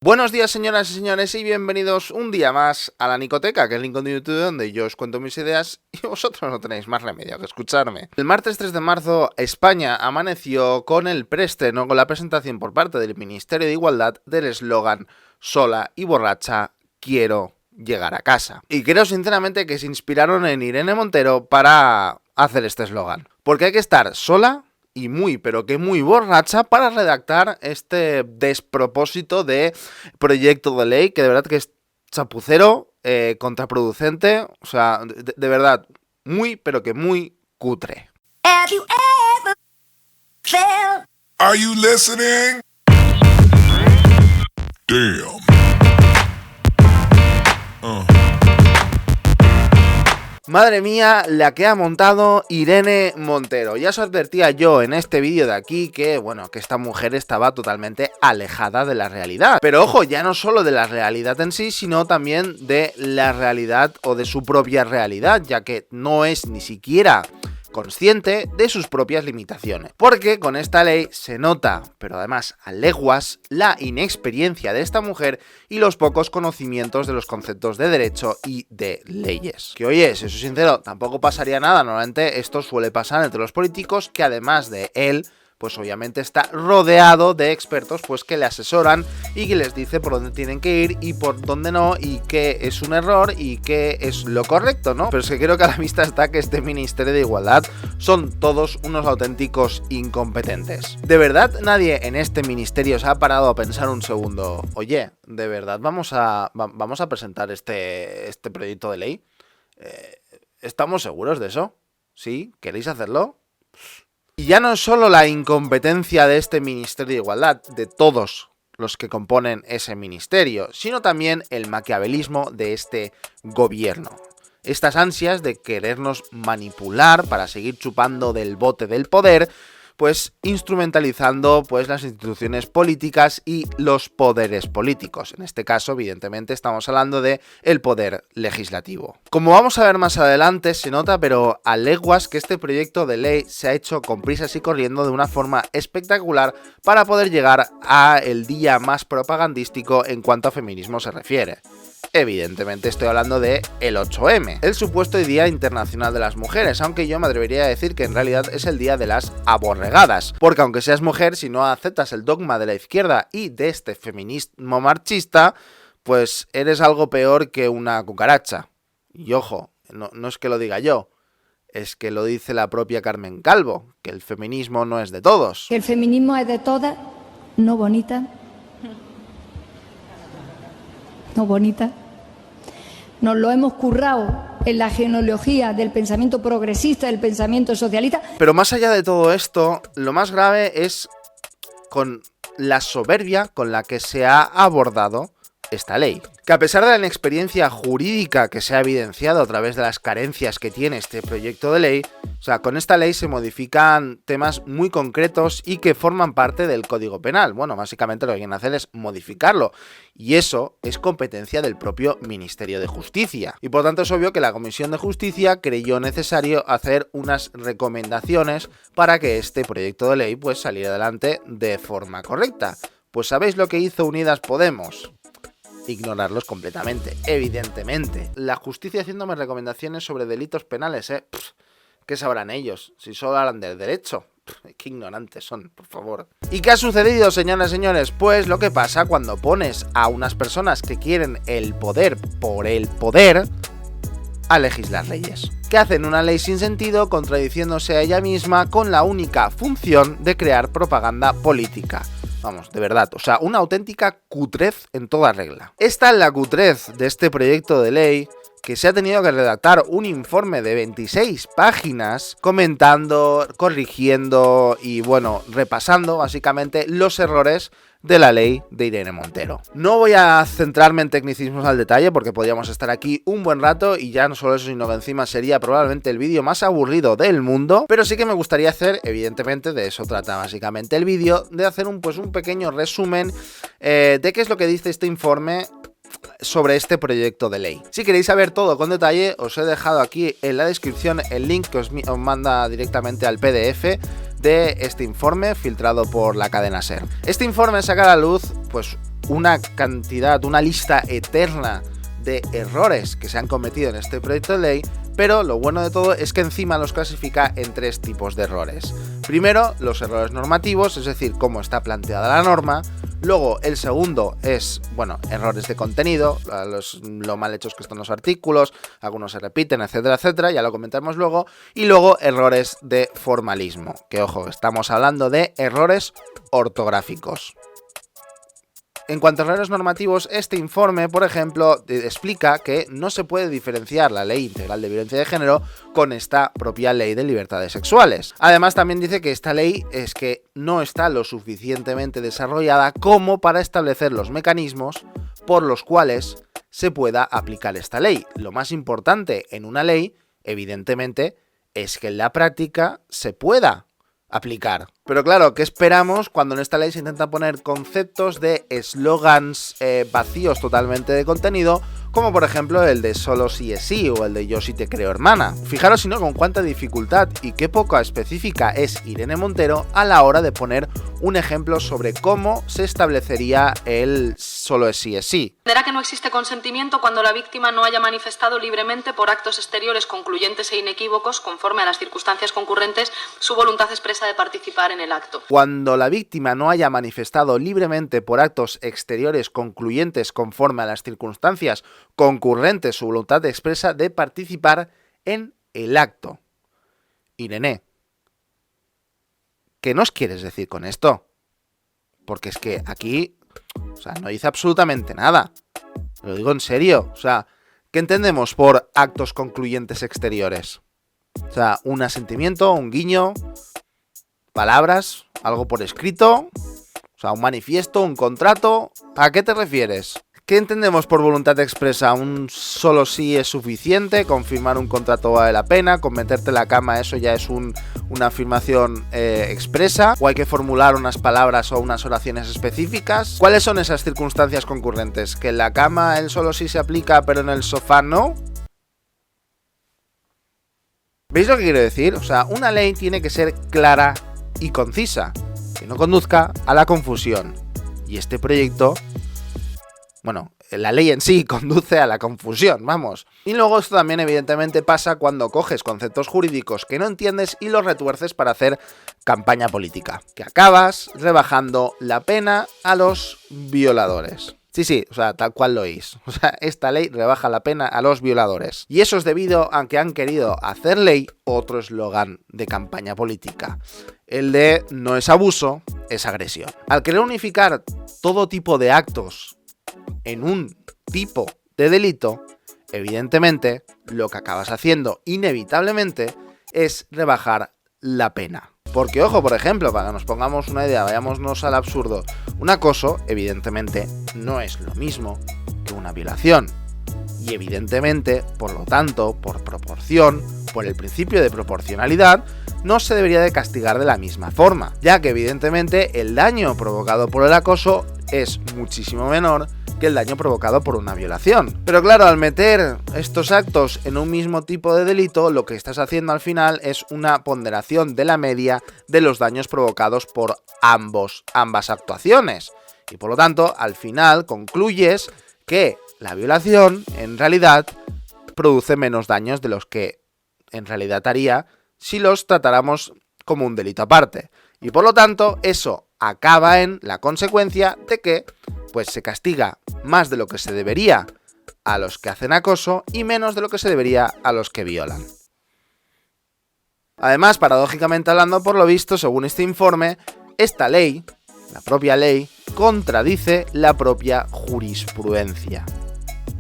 Buenos días, señoras y señores, y bienvenidos un día más a la Nicoteca, que es el rincón de YouTube donde yo os cuento mis ideas y vosotros no tenéis más remedio que escucharme. El martes 3 de marzo, España amaneció con el preestreno, con la presentación por parte del Ministerio de Igualdad del eslogan "Sola y borracha, quiero llegar a casa". Y creo sinceramente que se inspiraron en Irene Montero para hacer este eslogan. Porque hay que estar sola y muy, pero que muy borracha para redactar este despropósito de proyecto de ley, que de verdad que es chapucero, contraproducente, o sea, de verdad, muy, pero que muy cutre. Have you ever felt? Are you listening? Damn. Madre mía, la que ha montado Irene Montero. Ya os advertía yo en este vídeo de aquí que, bueno, que esta mujer estaba totalmente alejada de la realidad. Pero ojo, ya no solo de la realidad en sí, sino también de la realidad o de su propia realidad, ya que no es ni siquiera consciente de sus propias limitaciones. Porque con esta ley se nota, pero además a leguas, la inexperiencia de esta mujer y los pocos conocimientos de los conceptos de derecho y de leyes. Que oye, si soy sincero, tampoco pasaría nada, normalmente esto suele pasar entre los políticos, que además de él, pues obviamente está rodeado de expertos pues que le asesoran y que les dice por dónde tienen que ir y por dónde no, y qué es un error y qué es lo correcto, ¿no? Pero es que creo que a la vista está que este Ministerio de Igualdad son todos unos auténticos incompetentes. ¿De verdad nadie en este ministerio se ha parado a pensar un segundo? Oye, ¿de verdad vamos a presentar este proyecto de ley? ¿Estamos seguros de eso? ¿Sí? ¿Queréis hacerlo? Y ya no es solo la incompetencia de este Ministerio de Igualdad, de todos los que componen ese ministerio, sino también el maquiavelismo de este gobierno. Estas ansias de querernos manipular para seguir chupando del bote del poder, pues instrumentalizando pues las instituciones políticas y los poderes políticos. En este caso, evidentemente, estamos hablando de el poder legislativo. Como vamos a ver más adelante, se nota, pero a leguas, que este proyecto de ley se ha hecho con prisas y corriendo de una forma espectacular para poder llegar a el día más propagandístico en cuanto a feminismo se refiere. Evidentemente estoy hablando de el 8M, el supuesto Día Internacional de las Mujeres, aunque yo me atrevería a decir que en realidad es el Día de las Aborregadas, porque aunque seas mujer, si no aceptas el dogma de la izquierda y de este feminismo marxista, pues eres algo peor que una cucaracha. Y ojo, no es que lo diga yo, es que lo dice la propia Carmen Calvo, que el feminismo no es de todos. El feminismo es de todas, no bonita. No bonita. Nos lo hemos currado en la genealogía del pensamiento progresista, del pensamiento socialista. Pero más allá de todo esto, lo más grave es con la soberbia con la que se ha abordado esta ley. Que a pesar de la inexperiencia jurídica que se ha evidenciado a través de las carencias que tiene este proyecto de ley, o sea, con esta ley se modifican temas muy concretos y que forman parte del Código Penal. Bueno, básicamente lo que quieren hacer es modificarlo. Y eso es competencia del propio Ministerio de Justicia. Y por tanto es obvio que la Comisión de Justicia creyó necesario hacer unas recomendaciones para que este proyecto de ley pues saliera adelante de forma correcta. Pues ¿sabéis lo que hizo Unidas Podemos? Ignorarlos completamente, evidentemente. La justicia haciéndome recomendaciones sobre delitos penales, ¿qué sabrán ellos? Si solo hablan del derecho. Qué ignorantes son, por favor. ¿Y qué ha sucedido, señoras y señores? Pues lo que pasa cuando pones a unas personas que quieren el poder por el poder a legislar leyes. Que hacen una ley sin sentido, contradiciéndose a ella misma con la única función de crear propaganda política. Vamos, de verdad, o sea, una auténtica cutrez en toda regla. Esta es la cutrez de este proyecto de ley, que se ha tenido que redactar un informe de 26 páginas comentando, corrigiendo y, bueno, repasando básicamente los errores de la ley de Irene Montero. No voy a centrarme en tecnicismos al detalle porque podríamos estar aquí un buen rato y ya no solo eso, sino que encima sería probablemente el vídeo más aburrido del mundo, pero sí que me gustaría hacer, evidentemente de eso trata básicamente el vídeo, de hacer un pequeño resumen de qué es lo que dice este informe sobre este proyecto de ley. Si queréis saber todo con detalle, os he dejado aquí en la descripción el link que os manda directamente al PDF de este informe filtrado por la cadena SER. Este informe saca a la luz pues una cantidad, una lista eterna de errores que se han cometido en este proyecto de ley, pero lo bueno de todo es que encima los clasifica en 3 tipos de errores. Primero, los errores normativos, es decir, cómo está planteada la norma. Luego, el segundo es, errores de contenido, lo mal hechos que están los artículos, algunos se repiten, etcétera, etcétera, ya lo comentaremos luego. Y luego, errores de formalismo, que ojo, estamos hablando de errores ortográficos. En cuanto a errores normativos, este informe, por ejemplo, explica que no se puede diferenciar la Ley Integral de Violencia de Género con esta propia Ley de Libertades Sexuales. Además, también dice que esta ley es que no está lo suficientemente desarrollada como para establecer los mecanismos por los cuales se pueda aplicar esta ley. Lo más importante en una ley, evidentemente, es que en la práctica se pueda aplicar. Pero claro, ¿qué esperamos cuando en esta ley se intentan poner conceptos de eslogans vacíos totalmente de contenido, como por ejemplo el de solo sí es sí o el de yo sí te creo hermana? Fijaros si no con cuánta dificultad y qué poca específica es Irene Montero a la hora de poner un ejemplo sobre cómo se establecería el solo es sí es sí. Entenderá que no existe consentimiento cuando la víctima no haya manifestado libremente por actos exteriores concluyentes e inequívocos, conforme a las circunstancias concurrentes, su voluntad expresa de participar en el acto. Cuando la víctima no haya manifestado libremente por actos exteriores concluyentes conforme a las circunstancias concurrentes su voluntad expresa de participar en el acto. Irene, ¿qué nos quieres decir con esto? Porque es que aquí, no dice absolutamente nada. Lo digo en serio. ¿Qué entendemos por actos concluyentes exteriores? Un asentimiento, un guiño, palabras, algo por escrito, un manifiesto, un contrato. ¿A qué te refieres? ¿Qué entendemos por voluntad expresa? ¿Un solo sí es suficiente? ¿Confirmar un contrato vale la pena? ¿Con meterte en la cama eso ya es una afirmación expresa? ¿O hay que formular unas palabras o unas oraciones específicas? ¿Cuáles son esas circunstancias concurrentes? ¿Que en la cama el solo sí se aplica pero en el sofá no? ¿Veis lo que quiero decir? Una ley tiene que ser clara y concisa, que no conduzca a la confusión. Y este proyecto, la ley en sí conduce a la confusión, vamos. Y luego esto también evidentemente pasa cuando coges conceptos jurídicos que no entiendes y los retuerces para hacer campaña política, que acabas rebajando la pena a los violadores. Sí, tal cual lo oís. Esta ley rebaja la pena a los violadores. Y eso es debido a que han querido hacer ley otro eslogan de campaña política. El de no es abuso, es agresión. Al querer unificar todo tipo de actos en un tipo de delito, evidentemente lo que acabas haciendo inevitablemente es rebajar la pena. Porque, ojo, por ejemplo, para que nos pongamos una idea, vayámonos al absurdo, un acoso, evidentemente, no es lo mismo que una violación. Y evidentemente, por lo tanto, por proporción, por el principio de proporcionalidad, no se debería de castigar de la misma forma, ya que evidentemente el daño provocado por el acoso es muchísimo menor que el daño provocado por una violación. Pero claro, al meter estos actos en un mismo tipo de delito, lo que estás haciendo al final es una ponderación de la media de los daños provocados por ambas actuaciones. Y por lo tanto, al final concluyes que la violación, en realidad, produce menos daños de los que en realidad haría si los tratáramos como un delito aparte. Y por lo tanto, eso acaba en la consecuencia de que se castiga más de lo que se debería a los que hacen acoso y menos de lo que se debería a los que violan. Además, paradójicamente hablando, por lo visto, según este informe, esta ley, la propia ley, contradice la propia jurisprudencia,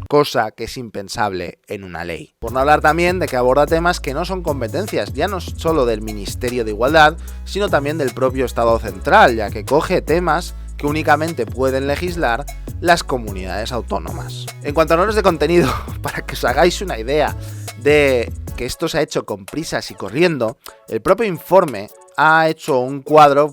cosa que es impensable en una ley. Por no hablar también de que aborda temas que no son competencias, ya no solo del Ministerio de Igualdad, sino también del propio Estado central, ya que coge temas que únicamente pueden legislar las comunidades autónomas. En cuanto a errores de contenido, para que os hagáis una idea de que esto se ha hecho con prisas y corriendo, el propio informe ha hecho un cuadro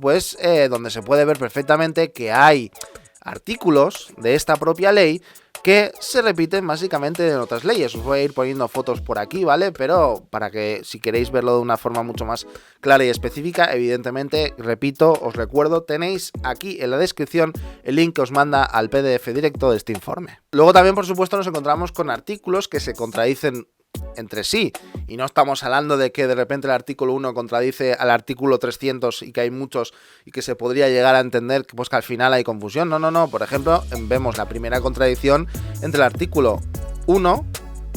donde se puede ver perfectamente que hay artículos de esta propia ley que se repiten básicamente en otras leyes. Os voy a ir poniendo fotos por aquí, ¿vale? Pero para que, si queréis verlo de una forma mucho más clara y específica, evidentemente, repito, os recuerdo, tenéis aquí en la descripción el link que os manda al PDF directo de este informe. Luego también, por supuesto, nos encontramos con artículos que se contradicen entre sí, y no estamos hablando de que de repente el artículo 1 contradice al artículo 300 y que hay muchos y que se podría llegar a entender que, pues, que al final hay confusión. No, por ejemplo, vemos la primera contradicción entre el artículo 1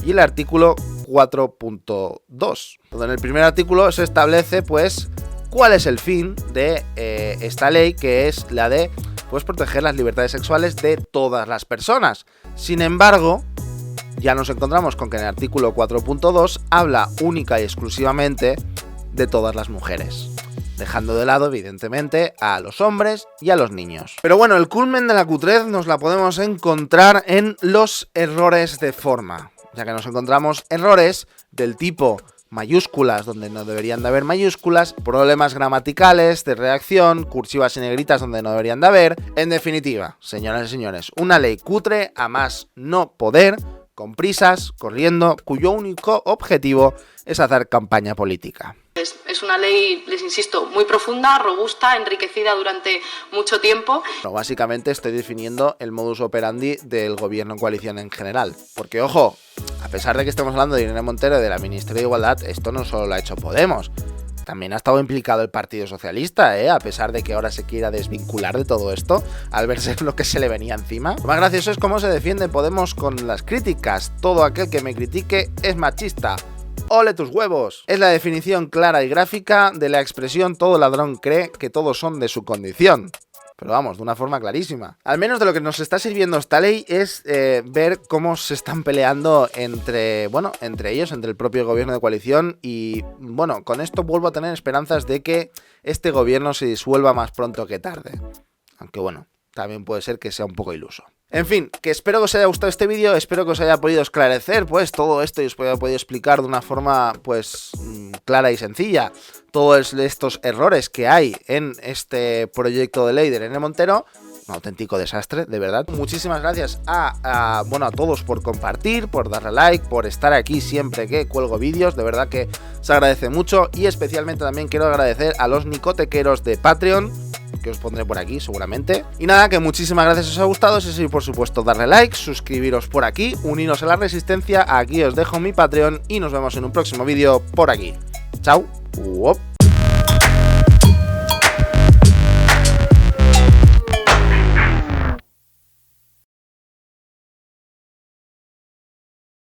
y el artículo 4.2, donde en el primer artículo se establece, pues, cuál es el fin de esta ley, que es la de, pues, proteger las libertades sexuales de todas las personas. Sin embargo, ya nos encontramos con que en el artículo 4.2 habla única y exclusivamente de todas las mujeres, dejando de lado, evidentemente, a los hombres y a los niños. Pero bueno, el culmen de la cutrez nos la podemos encontrar en los errores de forma, ya que nos encontramos errores del tipo mayúsculas donde no deberían de haber mayúsculas, problemas gramaticales, de redacción, cursivas y negritas donde no deberían de haber. En definitiva, señoras y señores, una ley cutre a más no poder, con prisas, corriendo, cuyo único objetivo es hacer campaña política. Es una ley, les insisto, muy profunda, robusta, enriquecida durante mucho tiempo. Bueno, básicamente estoy definiendo el modus operandi del gobierno en coalición en general. Porque, ojo, a pesar de que estemos hablando de Irene Montero y de la Ministeria de Igualdad, esto no solo lo ha hecho Podemos. También ha estado implicado el Partido Socialista, a pesar de que ahora se quiera desvincular de todo esto, al verse lo que se le venía encima. Lo más gracioso es cómo se defiende Podemos con las críticas. Todo aquel que me critique es machista. ¡Ole tus huevos! Es la definición clara y gráfica de la expresión todo ladrón cree que todos son de su condición. Pero vamos, de una forma clarísima. Al menos de lo que nos está sirviendo esta ley es ver cómo se están peleando entre ellos, entre el propio gobierno de coalición. Y bueno, con esto vuelvo a tener esperanzas de que este gobierno se disuelva más pronto que tarde. Aunque bueno, también puede ser que sea un poco iluso. En fin, que espero que os haya gustado este vídeo, espero que os haya podido esclarecer, pues, todo esto y os haya podido explicar de una forma, pues, clara y sencilla todos estos errores que hay en este proyecto de ley de Irene Montero. Un auténtico desastre, de verdad. Muchísimas gracias a todos por compartir, por darle like, por estar aquí siempre que cuelgo vídeos, de verdad que se agradece mucho. Y especialmente también quiero agradecer a los nicotequeros de Patreon, que os pondré por aquí seguramente. Y nada, que muchísimas gracias si os ha gustado. Si sí, por supuesto, darle like, suscribiros por aquí, uniros a la resistencia. Aquí os dejo mi Patreon y nos vemos en un próximo vídeo por aquí. Chao.